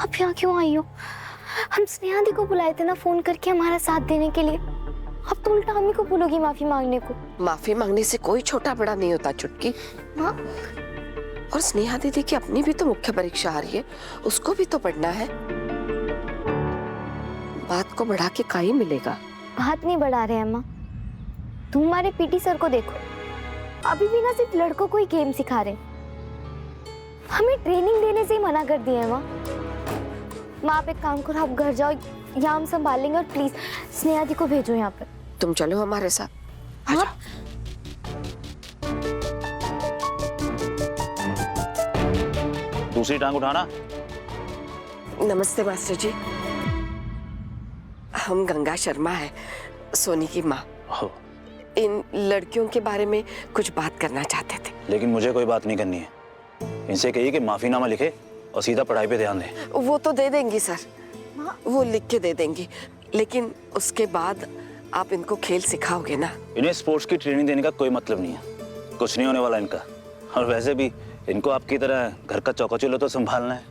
आप यहाँ क्यों आई हो? हम स्नेहा दी को बुलाए थे ना फोन करके हमारा साथ देने के लिए। अब तो उल्टा हमें को बोलोगी माफी मांगने को। माफी मांगने से कोई छोटा बड़ा नहीं होता चुटकी। माँ, और स्नेहा दीदी की अपनी भी तो मुख्य परीक्षा आ रही है, उसको भी तो पढ़ना है। बात को बढ़ा के काहे मिलेगा? बात नहीं बढ़ा रहे हैं माँ। तुम हमारे पीटी सर को देखो, अभी भी ना सिर्फ लड़कों को ही गेम सिखा रहे, हमें ट्रेनिंग देने से ही मना कर दिया है माँ। माँ आप एक काम करो, आप घर जाओ, यहाँ हम संभाल लेंगे। और प्लीज स्नेहा दी को भेजो यहाँ पर। तुम चलो हमारे साथ। हाँ? दूसरी टांग उठाना। नमस्ते मास्टर जी, हम गंगा शर्मा है, सोनी की माँ। हो, इन लड़कियों के बारे में कुछ बात करना चाहते थे। लेकिन मुझे कोई बात नहीं करनी है। इनसे कहिए कि माफीनामा लिखे और सीधा पढ़ाई पे ध्यान दें। वो तो दे देंगी सर, वो लिख के दे देंगी, लेकिन उसके बाद आप इनको खेल सिखाओगे ना? इन्हें स्पोर्ट्स की ट्रेनिंग देने का कोई मतलब नहीं है, कुछ नहीं होने वाला इनका। और वैसे भी इनको आपकी तरह घर का चौका-चूल्हा तो संभालना है।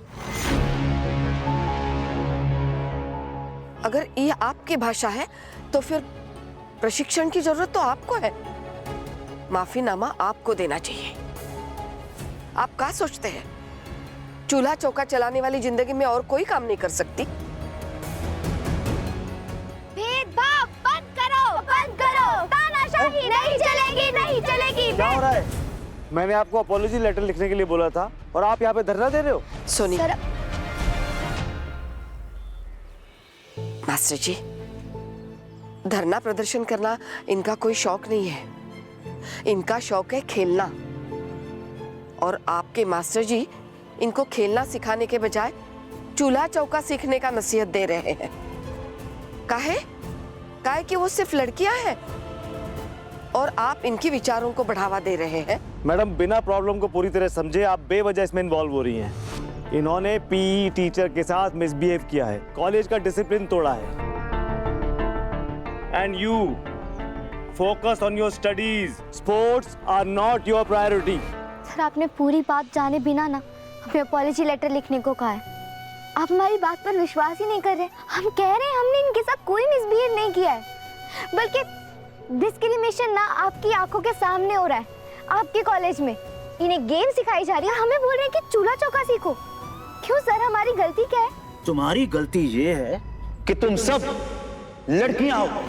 अगर ये आपकी भाषा है तो फिर प्रशिक्षण की जरूरत तो आपको है। माफीनामा आपको देना चाहिए। आप क्या सोचते हैं चूल्हा चौका चलाने वाली जिंदगी में और कोई काम नहीं कर सकती? भेदभाव बंद करो, बंद करो। तानाशाही नहीं चलेगी, नहीं चलेगी। क्या हो रहा है? मैंने आपको अपॉलॉजी लेटर लिखने के लिए बोला था और आप यहाँ पे धरना दे रहे हो। सोनी, सर, मास्टर जी, धरना प्रदर्शन करना इनका कोई शौक नहीं है, इनका शौक है खेलना। और आपके मास्टर जी इनको खेलना सिखाने के बजाय चूल्हा चौका सीखने का नसीहत दे रहे हैं। काहे कि वो सिर्फ लड़कियां हैं और आप इनके विचारों को बढ़ावा दे रहे हैं। मैडम, बिना प्रॉब्लम को पूरी तरह समझे आप बेवजह इसमें इन्वॉल्व हो रही हैं। इन्होंने पीई टीचर के साथ मिसबिहेव किया है, कॉलेज का डिसिप्लिन तोड़ा है। And you focus on your studies, sports are not your priority. Sir आपने पूरी बात जाने बिना ना हमें अपॉलॉजी लेटर लिखने को कहा है। आप हमारी बात पर विश्वास ही नहीं कर रहे। हम कह रहे हैं हमने इनके साथ कोई मिसबिहेव नहीं किया है, बल्कि डिस्क्रिमिनेशन ना आपकी आंखों के सामने हो रहा है। आपके कॉलेज में इन्हें गेम सिखाई जा रही है, हमें बोल रहे हैं कि चूल्हा चौका सीखो। क्यों सर, हमारी गलती क्या है? तुम्हारी गलती ये है कि तुम सब लड़कियां हो।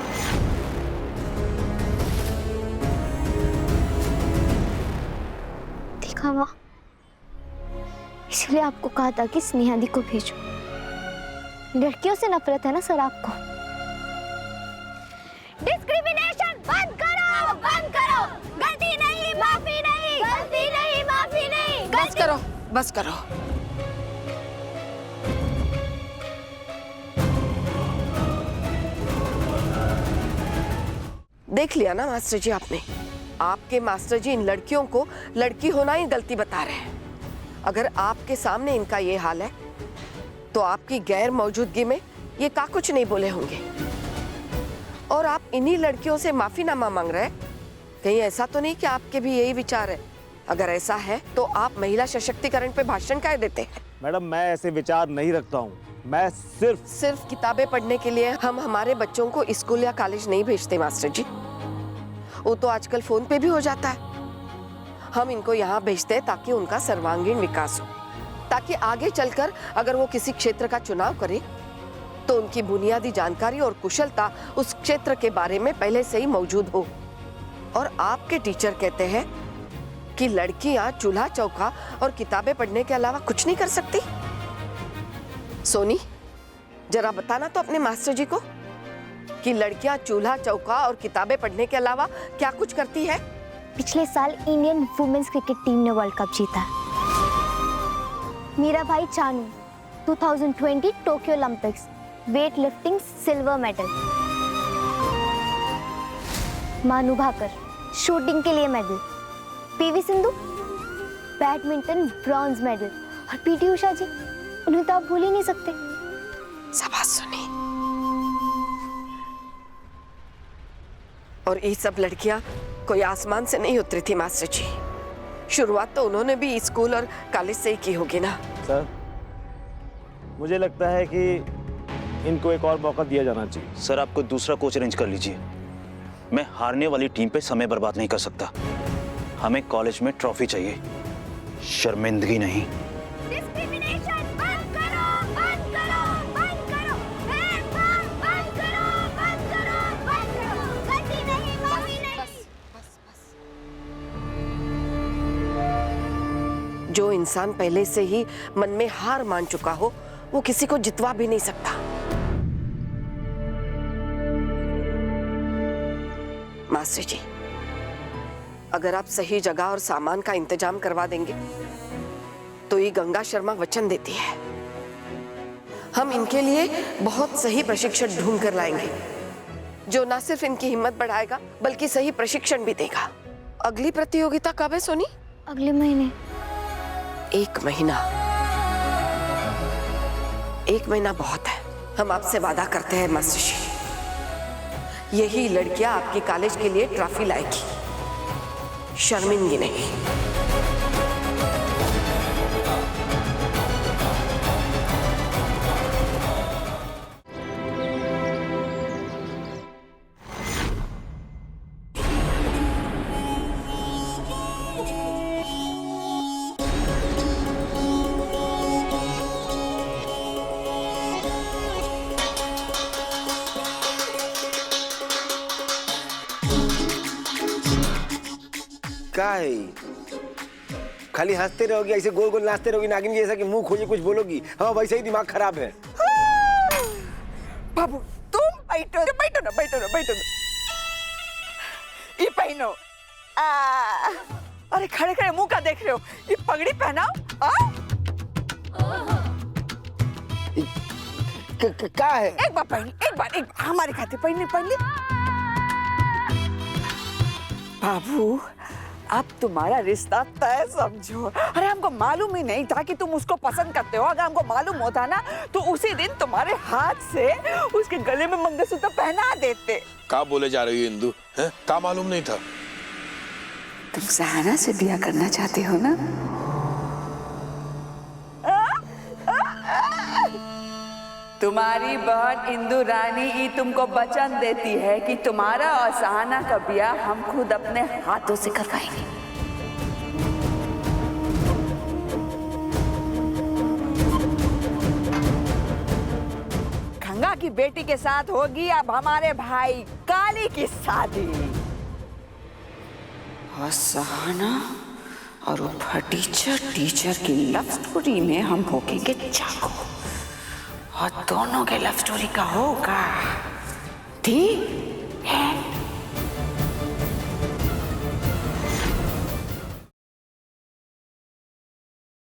देखा माँ, इसलिए आपको कहा था कि स्नेहा दी को भेजो। लड़कियों से नफरत है ना सर आपको? डिस्क्रिमिनेशन बंद करो, बंद करो। गलती नहीं, माफी नहीं, गलती नहीं, माफी नहीं। बस करो, बस करो। देख लिया ना मास्टर जी आपने, आपके मास्टर जी इन लड़कियों को लड़की होना ही गलती बता रहे हैं। अगर आपके सामने इनका ये हाल है तो आपकी गैर मौजूदगी में ये का कुछ नहीं बोले होंगे। और आप इन्हीं लड़कियों से माफीनामा मांग रहे हैं। कहीं ऐसा तो नहीं कि आपके भी यही विचार है? अगर ऐसा है तो आप महिला सशक्तिकरण पे भाषण क्या देते हैं? मैडम, मैं ऐसे विचार नहीं रखता हूँ। मैं सिर्फ किताबें पढ़ने के लिए हम हमारे बच्चों को स्कूल या कॉलेज नहीं भेजते मास्टर जी। वो तो आजकल फोन पे भी हो जाता है। हम इनको यहाँ भेजते हैं ताकि उनका सर्वांगीण विकास हो, ताकि आगे चलकर अगर वो किसी क्षेत्र का चुनाव करे तो उनकी बुनियादी जानकारी और कुशलता उस क्षेत्र के बारे में पहले से ही मौजूद हो। और आपके टीचर कहते हैं कि लड़कियां चूल्हा चौका और किताबें पढ़ने के अलावा कुछ नहीं कर सकती। सोनी, जरा बताना तो अपने मास्टर जी को कि लड़कियां चूल्हा चौका और किताबें पढ़ने के अलावा क्या कुछ करती है। पिछले साल इंडियन वुमेन्स क्रिकेट टीम ने वर्ल्ड कप जीता। मीरा भाई Chanu 2020 Tokyo Olympics weight lifting silver medal. मानू भाकर शूटिंग के लिए medal. PV Sindhu badminton bronze medal. और पीटी उषा जी, उन्हें तो आप भूल ही नहीं सकते। शाबाश सोनी। और ये सब लड़कियां कोई आसमान से नहीं उतरी थी मास्टर जी। शुरुआत तो उन्होंने भी स्कूल और कॉलेज से ही की होगी ना। सर, मुझे लगता है कि इनको एक और मौका दिया जाना चाहिए। सर आप कोई दूसरा कोच अरेंज कर लीजिए। मैं हारने वाली टीम पे समय बर्बाद नहीं कर सकता। हमें कॉलेज में ट्रॉफी चाहिए, शर्मिंदगी नहीं। डिस्क्रिमिनेशन बंद करो, बंद करो, बंद करो, भेदभाव बंद करो, बंद करो, बंद करो, गलती नहीं, माफी नहीं। जो इंसान पहले से ही मन में हार मान चुका हो वो किसी को जितवा भी नहीं सकता। मास्टर जी, अगर आप सही जगह और सामान का इंतजाम करवा देंगे तो ये गंगा शर्मा वचन देती है, हम इनके लिए बहुत सही प्रशिक्षण ढूंढ कर लाएंगे जो न सिर्फ इनकी हिम्मत बढ़ाएगा बल्कि सही प्रशिक्षण भी देगा। अगली प्रतियोगिता कब है सोनी? अगले महीने। 1 महीना, 1 महीना बहुत है। हम आपसे वादा करते हैं मास्टर जी, यही लड़कियां आपके कॉलेज के लिए ट्रॉफी लाएगी, शर्मिंदगी नहीं। क्या है? खाली हंसते रहोगी, ऐसे गोल गोल नाचते रहोगी नागिन जैसा कि मुंह खोले कुछ बोलोगी। हाँ वैसे ही दिमाग खराब है। बाबू तुम बैठो बैठो ना, बैठो ना, बैठो ना। ये पहनो। अरे खड़े खड़े मुंह का देख रहे हो? ये पगड़ी पहनाओ। क्या है? एक बार पहन, एक बार हमारे खाते पहन ली। बाबू अब तुम्हारा रिश्ता तय समझो। अरे हमको मालूम ही नहीं था कि तुम उसको पसंद करते हो। अगर हमको मालूम होता ना तो उसी दिन तुम्हारे हाथ से उसके गले में मंगलसूत्र पहना देते। क्या बोले जा रही है इंदु? क्या मालूम नहीं था? तुम सहाना से ब्याह करना चाहते हो ना? तुम्हारी बहन इंदु रानी ही तुमको वचन देती है कि तुम्हारा और सहाना का ब्याह हम खुद अपने हाथों से करवाएंगे। गंगा की बेटी के साथ होगी अब हमारे भाई काली की शादी। और सहाना और वो टीचर की लव स्टोरी में हम भोगेंगे चाकू। और दोनों के लव स्टोरी का होगा ठीक